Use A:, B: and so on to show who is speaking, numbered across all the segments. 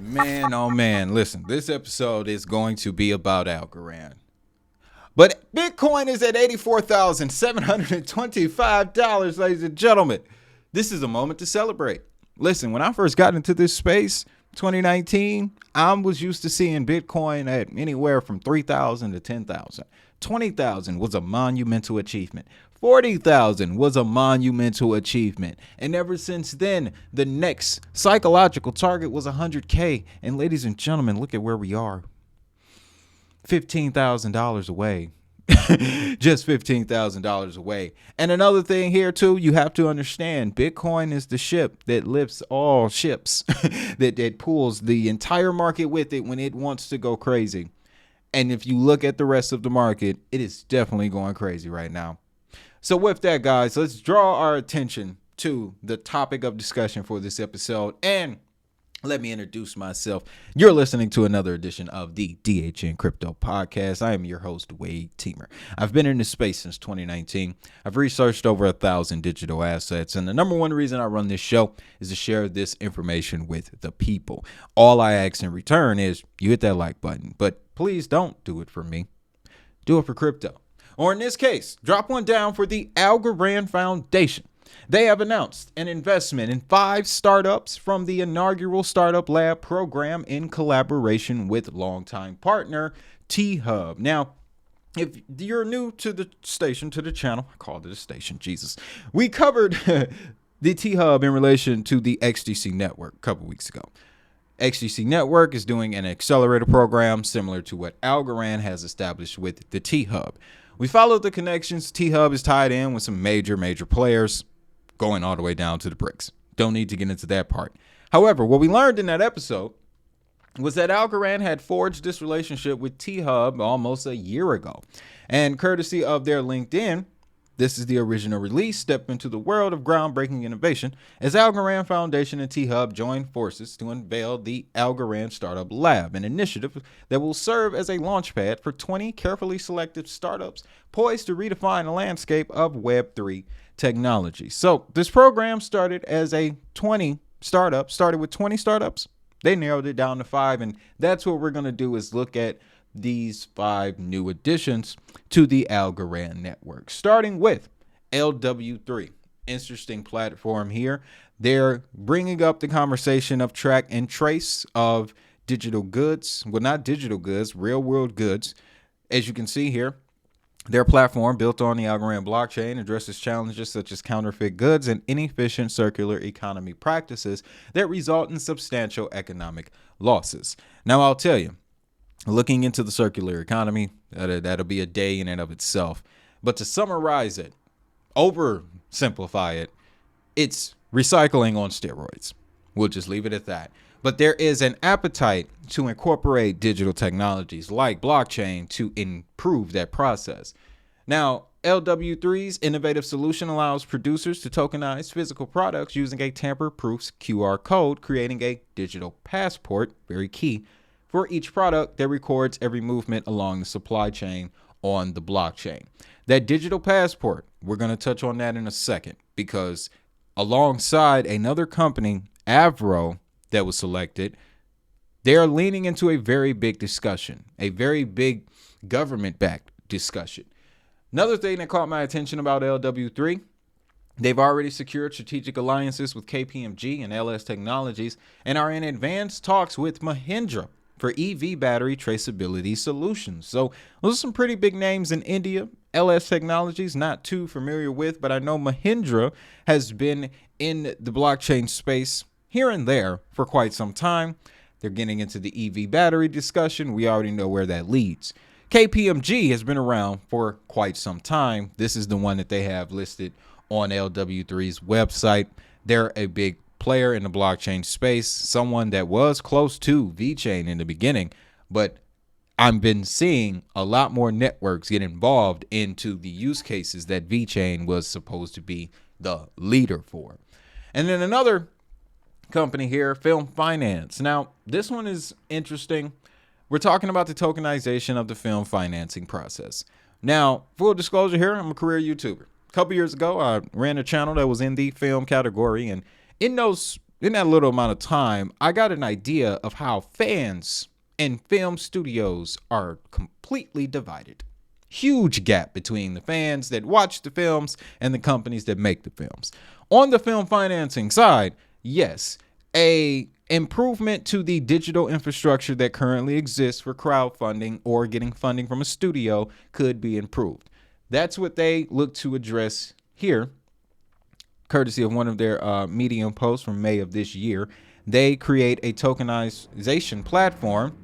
A: Man, oh man, listen, this episode is going to be about Algorand. But Bitcoin is at $84,725, ladies and gentlemen. This is a moment to celebrate. Listen, when I first got into this space, 2019, I was used to seeing Bitcoin at anywhere from 3,000 to 10,000. 20,000 was a monumental achievement. 40,000 was a monumental achievement. And ever since then, the next psychological target was 100K. And ladies and gentlemen, look at where we are. $15,000 away. Just $15,000 away. And another thing here too, you have to understand, Bitcoin is the ship that lifts all ships, that pulls the entire market with it when it wants to go crazy. And if you look at the rest of the market, it is definitely going crazy right now. So with that, guys, let's draw our attention to the topic of discussion for this episode. And let me introduce myself. You're listening to another edition of the DHN Crypto Podcast. I am your host, Wade Teamer. I've been in this space since 2019. I've researched over 1,000 digital assets. And the number one reason I run this show is to share this information with the people. All I ask in return is you hit that like button. But please don't do it for me. Do it for crypto. Or in this case, drop one down for the Algorand Foundation. They have announced an investment in 5 startups from the inaugural Startup Lab program in collaboration with longtime partner T-Hub. Now, if you're new to the station, to the channel, I called it a station, Jesus. We covered the T-Hub in relation to the XDC network a couple weeks ago. XDC Network is doing an accelerator program similar to what Algorand has established with the T-Hub. We followed the connections. T-Hub is tied in with some major players going all the way down to the bricks. Don't need to get into that part. However, what we learned in that episode was that Algorand had forged this relationship with T-Hub almost a year ago. And courtesy of their LinkedIn, this is the original release, step into the world of groundbreaking innovation as Algorand Foundation and T-Hub join forces to unveil the Algorand Startup Lab, an initiative that will serve as a launchpad for 20 carefully selected startups poised to redefine the landscape of Web3 technology. So this program started as a 20 startup, started with 20 startups. They narrowed it down to 5, and that's what we're going to do is look at these 5 new additions to the Algorand network, starting with LW3. Interesting platform here. They're bringing up the conversation of track and trace of digital goods. Well, not digital goods, real world goods. As you can see here, their platform, built on the Algorand blockchain, addresses challenges such as counterfeit goods and inefficient circular economy practices that result in substantial economic losses. Now, I'll tell you, looking into the circular economy, that'll be a day in and of itself. But to summarize it, oversimplify it, it's recycling on steroids. We'll just leave it at that. But there is an appetite to incorporate digital technologies like blockchain to improve that process. Now, LW3's innovative solution allows producers to tokenize physical products using a tamper-proof QR code, creating a digital passport, very key, for each product that records every movement along the supply chain on the blockchain. That digital passport, we're going to touch on that in a second, because alongside another company, Avro, that was selected, they're leaning into a very big discussion, a very big government-backed discussion. Another thing that caught my attention about LW3, they've already secured strategic alliances with KPMG and LS Technologies and are in advanced talks with Mahindra for EV battery traceability solutions. So those are some pretty big names in India. LS Technologies, not too familiar with, but I know Mahindra has been in the blockchain space here and there for quite some time. They're getting into the EV battery discussion. We already know where that leads. KPMG has been around for quite some time. This is the one that they have listed on LW3's website. They're a big player in the blockchain space, someone that was close to VeChain in the beginning, but I've been seeing a lot more networks get involved into the use cases that VeChain was supposed to be the leader for. And then another company here, Film Finance. Now, this one is interesting. We're talking about the tokenization of the film financing process. Now, full disclosure here, I'm a career YouTuber. A couple years ago, I ran a channel that was in the film category, and in those in that little amount of time, I got an idea of how fans and film studios are completely divided. Huge gap between the fans that watch the films and the companies that make the films. On the film financing side, yes, a improvement to the digital infrastructure that currently exists for crowdfunding or getting funding from a studio could be improved. That's what they look to address here, courtesy of one of their Medium posts from May of this year. They create a tokenization platform,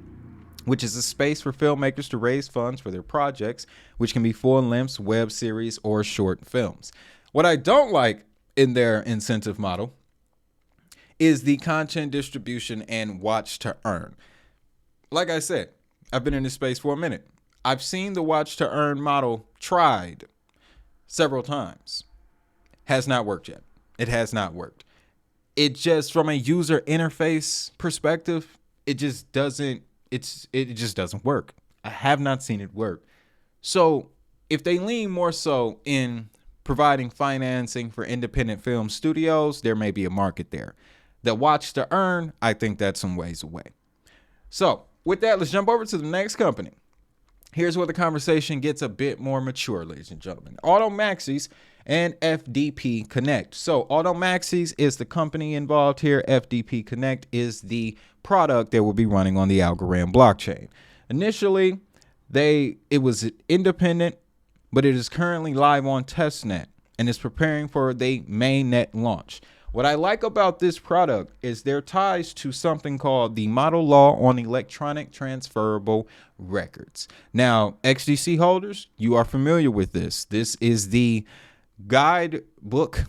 A: which is a space for filmmakers to raise funds for their projects, which can be full-lengths, web series, or short films. What I don't like in their incentive model is the content distribution and watch to earn. Like I said, I've been in this space for a minute. I've seen the watch to earn model tried several times. Has not worked yet. It has not worked. It just, from a user interface perspective, it just doesn't work. I have not seen it work. So if they lean more so in providing financing for independent film studios, there may be a market there. The watch to earn, I think that's some ways away. So with that, let's jump over to the next company. Here's where the conversation gets a bit more mature, ladies and gentlemen. Automaxis and FDP Connect. So Automaxis is the company involved here. FDP Connect is the product that will be running on the Algorand blockchain. Initially, it was independent, but it is currently live on testnet and is preparing for the mainnet launch. What I like about this product is their ties to something called the Model Law on Electronic Transferable Records. Now, XDC holders, you are familiar with this. This is the guidebook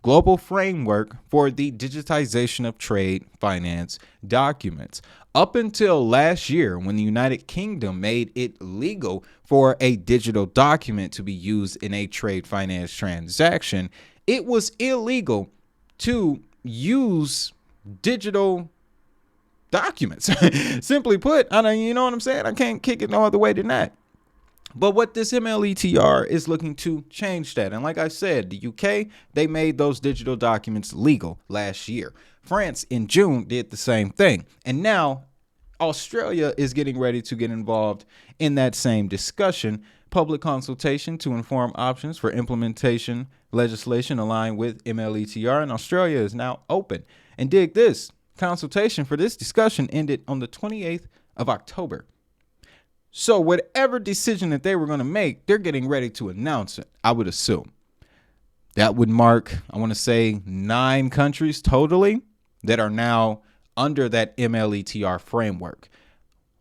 A: global framework for the digitization of trade finance documents. Up until last year, when the United Kingdom made it legal for a digital document to be used in a trade finance transaction, it was illegal to use digital documents. Simply put, you know what I'm saying? I can't kick it no other way than that. But what this MLETR is looking to change that. And like I said, the UK, they made those digital documents legal last year. France in June did the same thing. And now Australia is getting ready to get involved in that same discussion. Public consultation to inform options for implementation legislation aligned with MLETR in Australia is now open. And dig this, consultation for this discussion ended on the 28th of October. So whatever decision that they were going to make, they're getting ready to announce it, I would assume. That would mark, I want to say, 9 countries totally that are now under that MLETR framework.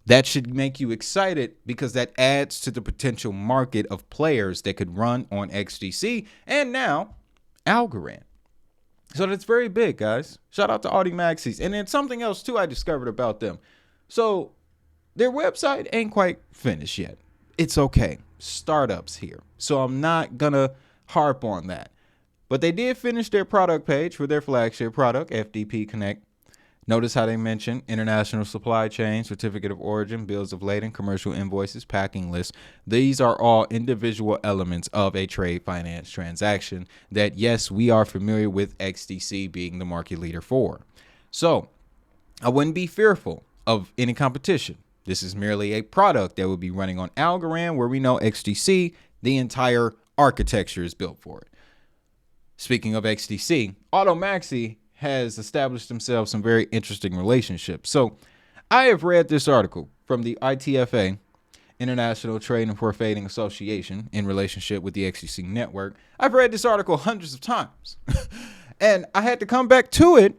A: That should make you excited because that adds to the potential market of players that could run on XDC and now Algorand. So that's very big, guys. Shout out to Automaxis. And then something else, too, I discovered about them. So their website ain't quite finished yet. It's okay. Startups here. So I'm not going to harp on that. But they did finish their product page for their flagship product, FDP Connect. Notice how they mention international supply chain, certificate of origin, bills of lading, commercial invoices, packing lists. These are all individual elements of a trade finance transaction that, yes, we are familiar with XDC being the market leader for. So I wouldn't be fearful of any competition. This is merely a product that will be running on Algorand, where we know XDC, the entire architecture is built for it. Speaking of XDC, Automaxi has established themselves some very interesting relationships. So I have read this article from the ITFA, International Trade and Forfeiting Association, in relationship with the XDC network. I've read this article hundreds of times. And I had to come back to it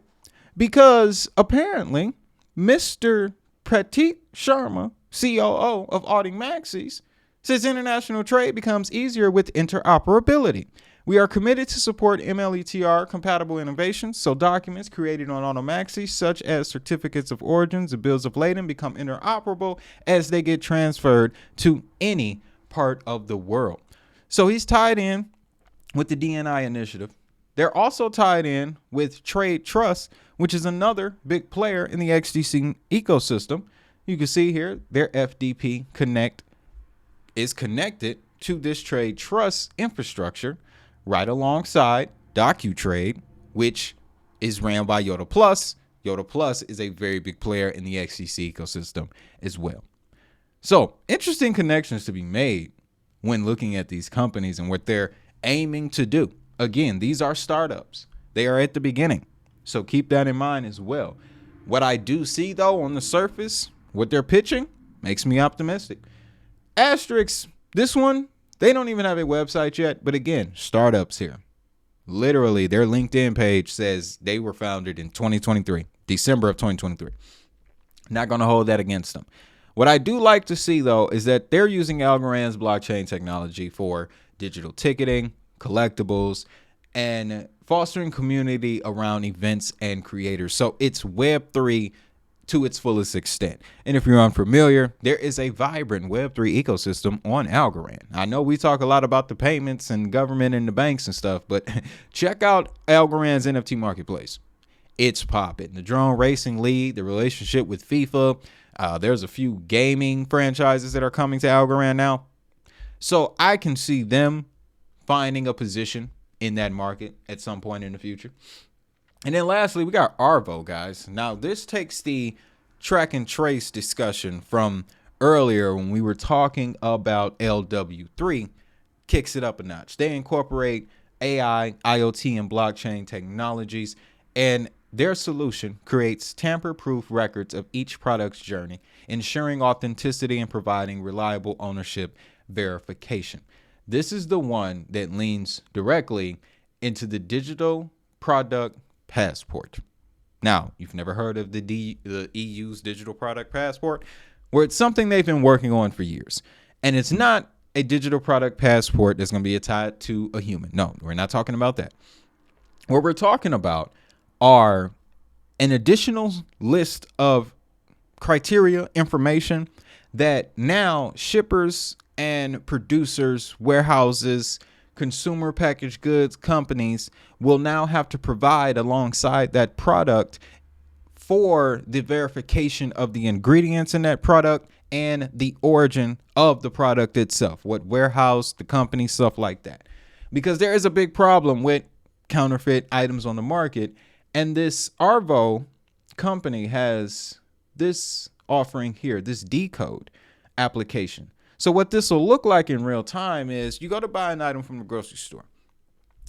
A: because apparently Mr. Pratik Sharma, COO of Automaxis, says international trade becomes easier with interoperability. We are committed to support MLETR compatible innovations, so documents created on Automaxis, such as certificates of origins and bills of lading, become interoperable as they get transferred to any part of the world. So he's tied in with the DNI initiative. They're also tied in with Trade Trust, which is another big player in the XDC ecosystem. You can see here their FDP Connect is connected to this Trade Trust infrastructure right alongside DocuTrade, which is ran by Yoda Plus. Yoda Plus is a very big player in the XCC ecosystem as well. So interesting connections to be made when looking at these companies and what they're aiming to do. Again, these are startups. They are at the beginning. So keep that in mind as well. What I do see, though, on the surface, what they're pitching makes me optimistic. Asterisk, this one, they don't even have a website yet. But again, startups here. Literally, their LinkedIn page says they were founded in 2023, December of 2023. Not going to hold that against them. What I do like to see, though, is that they're using Algorand's blockchain technology for digital ticketing, collectibles, and fostering community around events and creators. So it's Web3 to its fullest extent. And if you're unfamiliar, there is a vibrant Web3 ecosystem on Algorand. I know we talk a lot about the payments and government and the banks and stuff, but check out Algorand's NFT marketplace. It's popping. The drone racing league, the relationship with FIFA. There's a few gaming franchises that are coming to Algorand now. So I can see them finding a position in that market at some point in the future. And then lastly, we got Arvo, guys. Now, this takes the track and trace discussion from earlier when we were talking about LW3, kicks it up a notch. They incorporate AI, IoT, and blockchain technologies, and their solution creates tamper-proof records of each product's journey, ensuring authenticity and providing reliable ownership verification. This is the one that leans directly into the digital product passport. Now, you've never heard of the EU's digital product passport, where it's something they've been working on for years. And it's not a digital product passport that's going to be tied to a human. No, we're not talking about that. What we're talking about are an additional list of criteria, information that now shippers and producers, warehouses, consumer packaged goods companies will now have to provide alongside that product for the verification of the ingredients in that product and the origin of the product itself, what warehouse, the company, stuff like that. Because there is a big problem with counterfeit items on the market. And this Arvo company has this offering here, this decode application. So what this will look like in real time is you go to buy an item from the grocery store.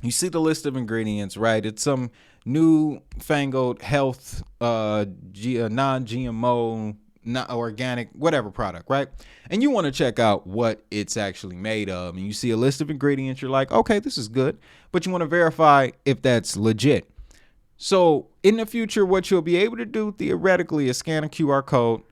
A: You see the list of ingredients, right? It's some newfangled health, non-GMO, not organic, whatever product, right? And you want to check out what it's actually made of. And you see a list of ingredients. You're like, okay, this is good. But you want to verify if that's legit. So in the future, what you'll be able to do theoretically is scan a QR code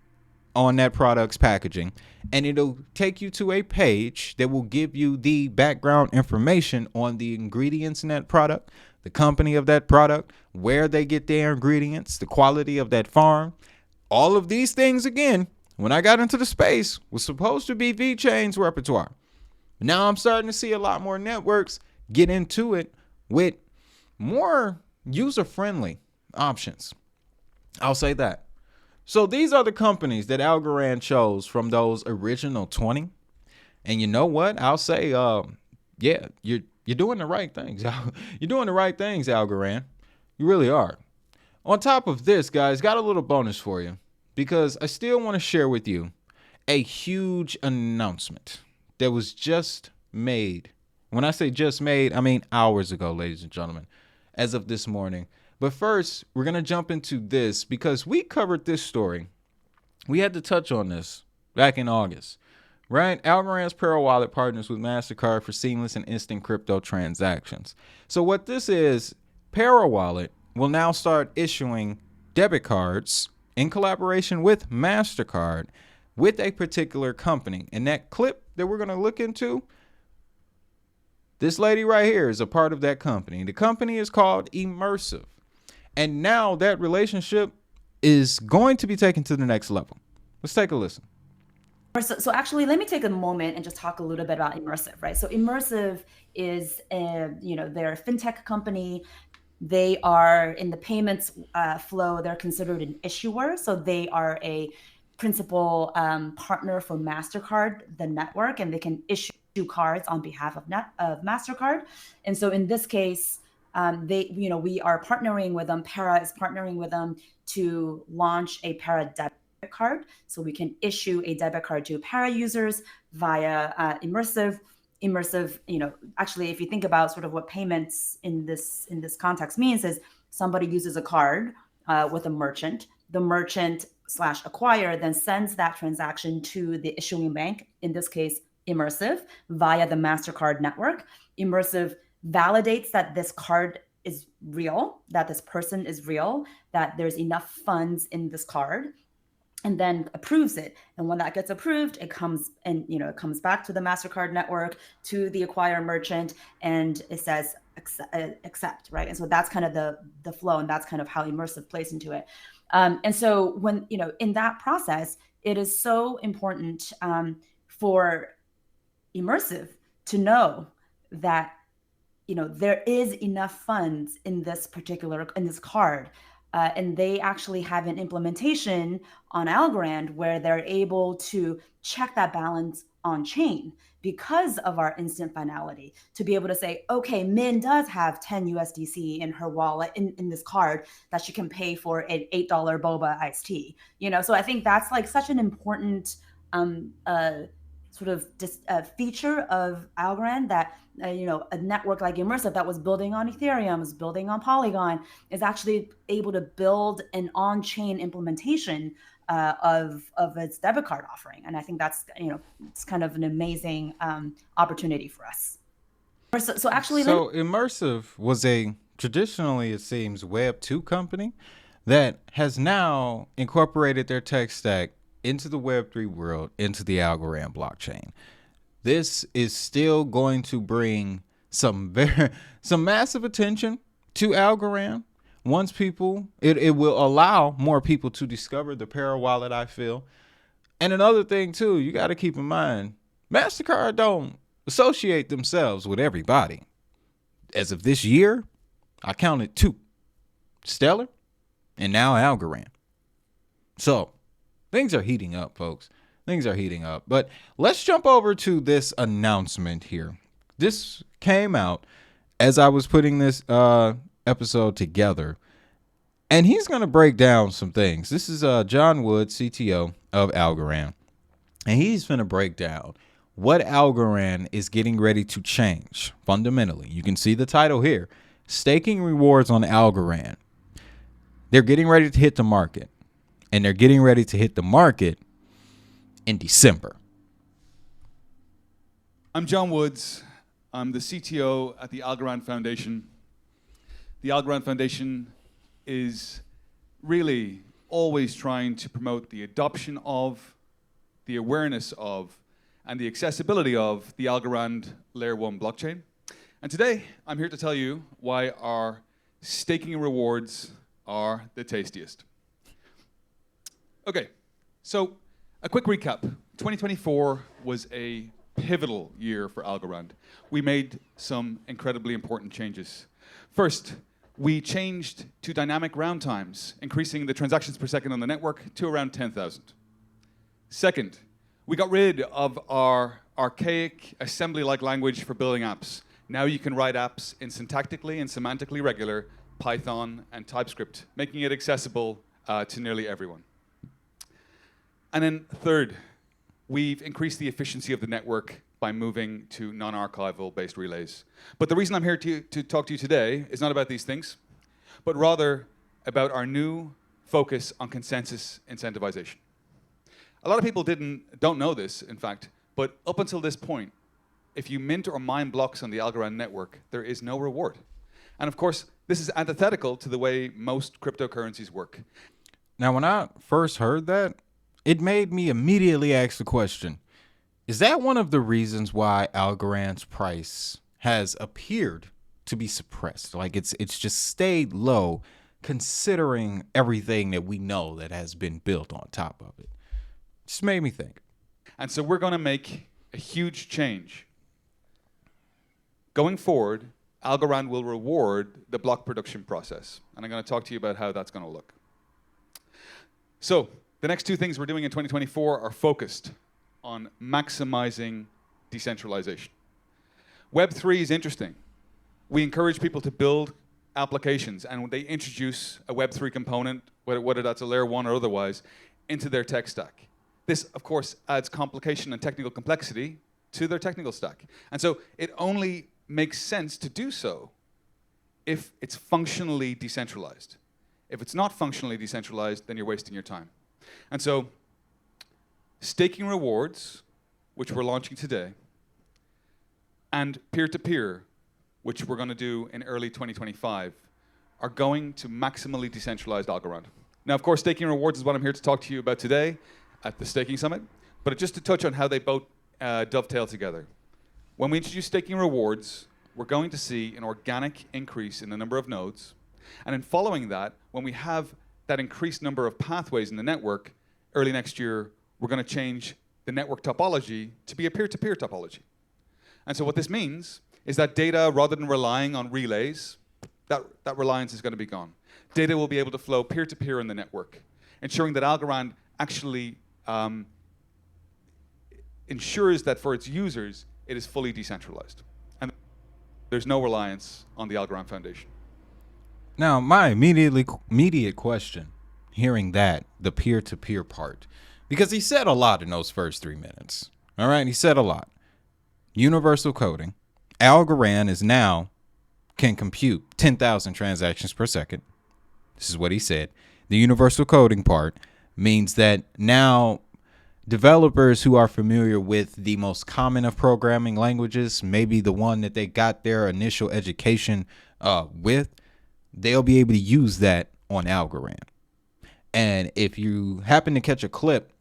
A: on that product's packaging, and it'll take you to a page that will give you the background information on the ingredients in that product, the company of that product, where they get their ingredients, the quality of that farm. All of these things, again, when I got into the space, was supposed to be VeChain's repertoire. Now I'm starting to see a lot more networks get into it with more user-friendly options. I'll say that. So these are the companies that Algorand chose from those original 20. And you know what? I'll say, yeah, you're doing the right things. You're doing the right things, Algorand. You really are. On top of this, guys, got a little bonus for you because I still want to share with you a huge announcement that was just made. When I say just made, I mean hours ago, ladies and gentlemen, as of this morning. But first, we're going to jump into this because we covered this story. We had to touch on this back in August, right? Algorand's Pera wallet partners with Mastercard for seamless and instant crypto transactions. So what this is, Pera wallet will now start issuing debit cards in collaboration with Mastercard with a particular company. And that clip that we're going to look into, this lady right here is a part of that company. The company is called Immersive. And now that relationship is going to be taken to the next level. Let's take a listen.
B: So actually, let me take a moment and just talk a little bit about Immersive, right? So Immersive is, they're a fintech company. They are in the payments flow. They're considered an issuer. So they are a principal partner for Mastercard, the network, and they can issue cards on behalf of Mastercard. And so in this case, We are partnering with them. Pera is partnering with them to launch a Pera debit card, so we can issue a debit card to Pera users via immersive. Actually, if you think about sort of what payments in this context means, is somebody uses a card with a merchant. The merchant slash acquirer then sends that transaction to the issuing bank, in this case, Immersive, via the Mastercard network. Immersive validates that this card is real, that this person is real, that there's enough funds in this card, and then approves it. And when that gets approved, it comes back to the Mastercard network, to the acquirer merchant, and it says accept, right? And so that's kind of the flow, and that's kind of how Immersive plays into it. And so when, in that process, it is so important for Immersive to know that, there is enough funds in this card. And they actually have an implementation on Algorand where they're able to check that balance on chain because of our instant finality, to be able to say, okay, Min does have 10 USDC in her wallet in this card that she can pay for an $8 boba iced tea. So I think that's like such an important sort of feature of Algorand, that a network like Immersive that was building on Ethereum, is building on Polygon, is actually able to build an on-chain implementation of its debit card offering. And I think that's it's kind of an amazing opportunity for us. So
A: Immersive was traditionally, it seems, Web 2 company that has now incorporated their tech stack into the Web3 world, into the Algorand blockchain. This is still going to bring some massive attention to Algorand. Once it will allow more people to discover the Pera wallet, I feel. And another thing too, you got to keep in mind, Mastercard don't associate themselves with everybody. As of this year, I counted 2, Stellar and now Algorand. So things are heating up, folks. Things are heating up. But let's jump over to this announcement here. This came out as I was putting this episode together. And he's going to break down some things. This is John Wood, CTO of Algorand. And he's going to break down what Algorand is getting ready to change fundamentally. You can see the title here, Staking Rewards on Algorand. They're getting ready to hit the market. And they're getting ready to hit the market in December.
C: I'm John Woods. I'm the CTO at the Algorand Foundation. The Algorand Foundation is really always trying to promote the adoption of, the awareness of, and the accessibility of the Algorand Layer 1 blockchain. And today, I'm here to tell you why our staking rewards are the tastiest. Okay, so a quick recap. 2024 was a pivotal year for Algorand. We made some incredibly important changes. First, we changed to dynamic round times, increasing the transactions per second on the network to around 10,000. Second, we got rid of our archaic assembly-like language for building apps. Now you can write apps in syntactically and semantically regular Python and TypeScript, making it accessible to nearly everyone. And then third, we've increased the efficiency of the network by moving to non-archival based relays. But the reason I'm here to talk to you today is not about these things, but rather about our new focus on consensus incentivization. A lot of people don't know this, in fact, but up until this point, if you mint or mine blocks on the Algorand network, there is no reward. And of course, this is antithetical to the way most cryptocurrencies work.
A: Now, when I first heard that, it made me immediately ask the question, is that one of the reasons why Algorand's price has appeared to be suppressed? Like it's just stayed low considering everything that we know that has been built on top of it. Just made me think.
C: And so we're going to make a huge change. Going forward, Algorand will reward the block production process. And I'm going to talk to you about how that's going to look. So the next 2 things we're doing in 2024 are focused on maximizing decentralization. Web3 is interesting. We encourage people to build applications and when they introduce a Web3 component, whether that's a layer 1 or otherwise, into their tech stack. This, of course, adds complication and technical complexity to their technical stack. And so it only makes sense to do so if it's functionally decentralized. If it's not functionally decentralized, then you're wasting your time. And so staking rewards, which we're launching today, and peer-to-peer, which we're going to do in early 2025, are going to maximally decentralize Algorand. Now, of course, staking rewards is what I'm here to talk to you about today at the Staking Summit, but just to touch on how they both dovetail together. When we introduce staking rewards, we're going to see an organic increase in the number of nodes, and in following that, when we have that increased number of pathways in the network, early next year, we're going to change the network topology to be a peer-to-peer topology. And so what this means is that data, rather than relying on relays, that reliance is going to be gone. Data will be able to flow peer-to-peer in the network, ensuring that Algorand actually ensures that for its users, it is fully decentralized. And there's no reliance on the Algorand Foundation.
A: Now, my immediate question, hearing that, the peer-to-peer part, because he said a lot in those first 3 minutes. All right, he said a lot. Universal coding. Algorand is now can compute 10,000 transactions per second. This is what he said. The universal coding part means that now developers who are familiar with the most common of programming languages, maybe the one that they got their initial education with, they'll be able to use that on Algorand. And if you happen to catch a clip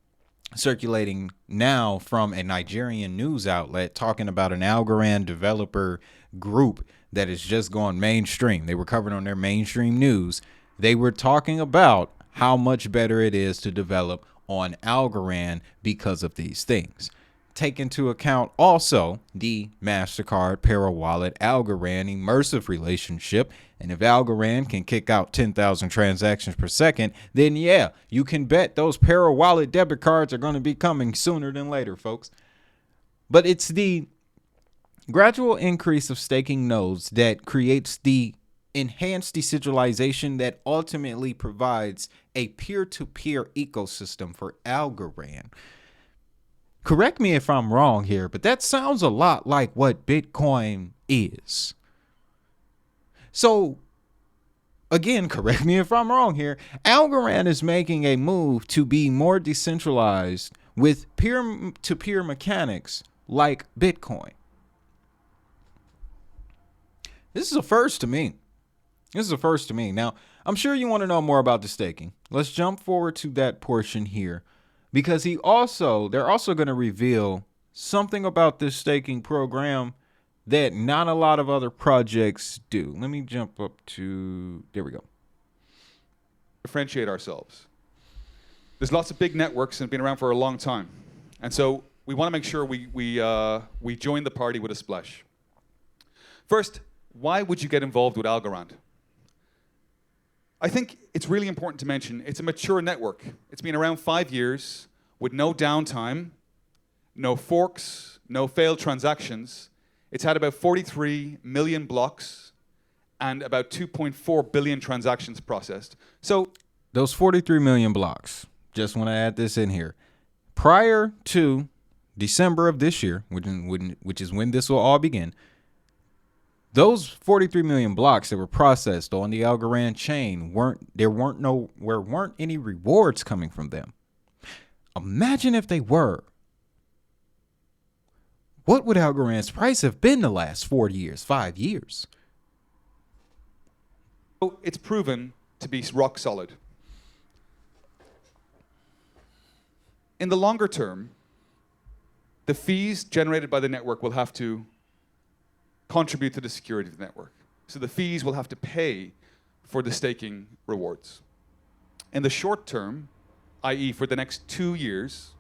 A: circulating now from a Nigerian news outlet talking about an Algorand developer group that has just gone mainstream, they were covered on their mainstream news. They were talking about how much better it is to develop on Algorand because of these things. Take into account also the Mastercard, Pera wallet, Algorand immersive relationship. And if Algorand can kick out 10,000 transactions per second, then yeah, you can bet those Pera wallet debit cards are going to be coming sooner than later, folks. But it's the gradual increase of staking nodes that creates the enhanced decentralization that ultimately provides a peer-to-peer ecosystem for Algorand. Correct me if I'm wrong here, but that sounds a lot like what Bitcoin is. So, again, correct me if I'm wrong here. Algorand is making a move to be more decentralized with peer-to-peer mechanics like Bitcoin. This is a first to me. Now, I'm sure you want to know more about the staking. Let's jump forward to that portion here. Because they're also going to reveal something about this staking program that not a lot of other projects do. Let me jump up to, there we go.
C: Differentiate ourselves. There's lots of big networks and been around for a long time. And so we want to make sure we join the party with a splash. First, why would you get involved with Algorand? I think it's really important to mention it's a mature network. It's been around 5 years with no downtime, no forks, no failed transactions. It's had about 43 million blocks and about 2.4 billion transactions processed. So
A: those 43 million blocks, just want to add this in here. Prior to December of this year, which is when this will all begin, those 43 million blocks that were processed on the Algorand chain weren't any rewards coming from them. Imagine if they were. What would Algorand's price have been the last 4 years, 5 years?
C: It's proven to be rock solid. In the longer term, the fees generated by the network will have to contribute to the security of the network. So the fees will have to pay for the staking rewards. In the short term, i.e. for the next 2 years,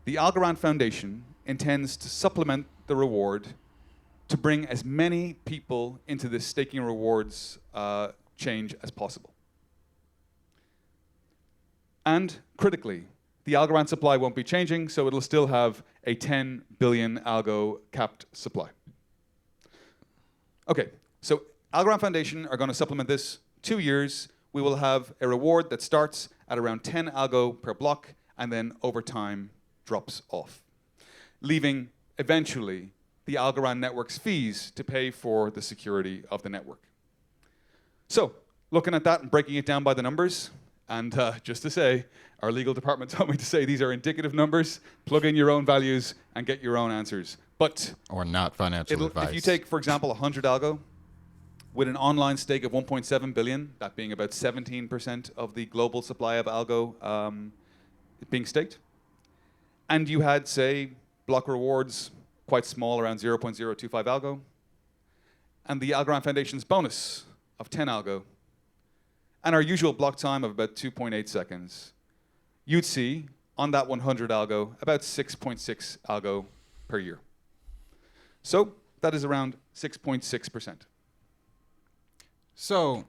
C: the Algorand Foundation intends to supplement the reward to bring as many people into this staking rewards change as possible. And critically, the Algorand supply won't be changing, so it'll still have a 10 billion algo capped supply. Okay, so Algorand Foundation are going to supplement this 2 years. We will have a reward that starts at around 10 algo per block and then over time drops off, leaving eventually the Algorand network's fees to pay for the security of the network. So, looking at that and breaking it down by the numbers, and just to say, our legal department told me to say these are indicative numbers, plug in your own values and get your own answers. But
A: Or not financial advice.
C: if you take, for example, 100 algo, with an online stake of 1.7 billion, that being about 17% of the global supply of algo being staked, and you had, say, block rewards quite small, around 0.025 algo, and the Algorand Foundation's bonus of 10 algo, and our usual block time of about 2.8 seconds, you'd see on that 100 algo about 6.6 algo per year. So that is around 6.6%.
A: So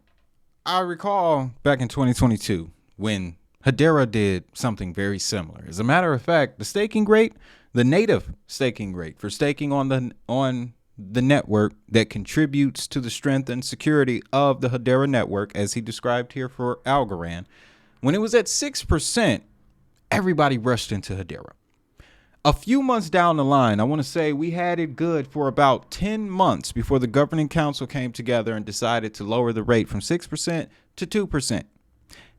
A: I recall back in 2022 when Hedera did something very similar. As a matter of fact, the staking rate, the native staking rate for staking on the network that contributes to the strength and security of the Hedera network, as he described here for Algorand, when it was at 6%, everybody rushed into Hedera. A few months down the line, I want to say we had it good for about 10 months before the governing council came together and decided to lower the rate from 6% to 2%.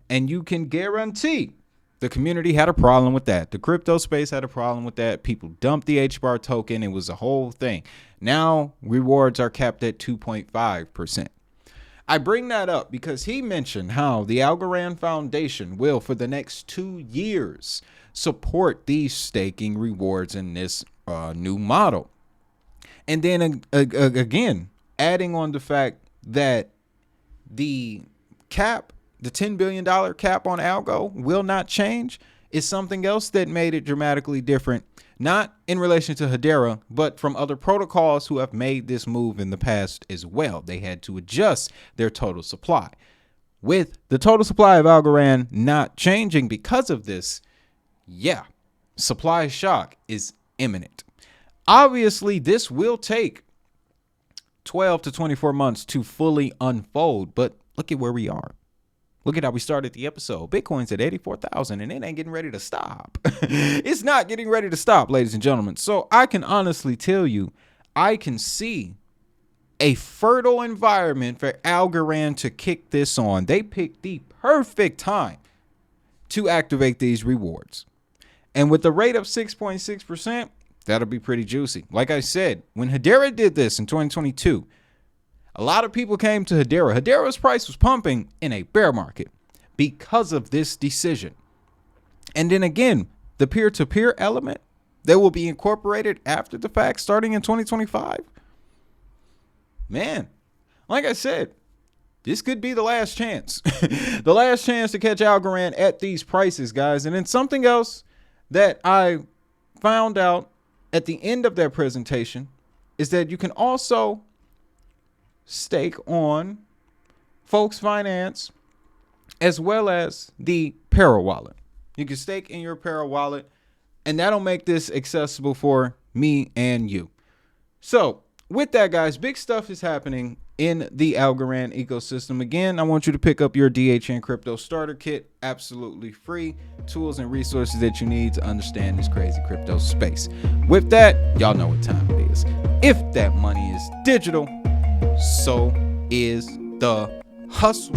A: And you can guarantee the community had a problem with that. The crypto space had a problem with that. People dumped the HBAR token. It was a whole thing. Now rewards are capped at 2.5%. I bring that up because he mentioned how the Algorand Foundation will, for the next 2 years, support these staking rewards in this new model. And then again, adding on the fact that the cap, the $10 billion cap on Algo will not change, is something else that made it dramatically different, not in relation to Hedera, but from other protocols who have made this move in the past as well. They had to adjust their total supply. With the total supply of Algorand not changing because of this, yeah, supply shock is imminent. Obviously, this will take 12 to 24 months to fully unfold, but look at where we are. Look at how we started the episode. Bitcoin's at 84,000 and it ain't getting ready to stop. It's not getting ready to stop, ladies and gentlemen. So I can honestly tell you, I can see a fertile environment for Algorand to kick this on. They picked the perfect time to activate these rewards. And with the rate of 6.6%, that'll be pretty juicy. Like I said, when Hedera did this in 2022, a lot of people came to Hedera. Hedera's price was pumping in a bear market because of this decision. And then again, the peer-to-peer element that will be incorporated after the fact starting in 2025. Man, like I said, this could be the last chance. The last chance to catch Algorand at these prices, guys. And then something else that I found out at the end of that presentation is that you can also stake on Folks Finance as well as the Pera wallet. You can stake in your Pera wallet, and that'll make this accessible for me and you. So with that, guys, big stuff is happening in the Algorand ecosystem. Again, I want you to pick up your DHN Crypto Starter Kit, absolutely free. Tools and resources that you need to understand this crazy crypto space. With that, y'all know what time it is. If that money is digital, so is the hustle.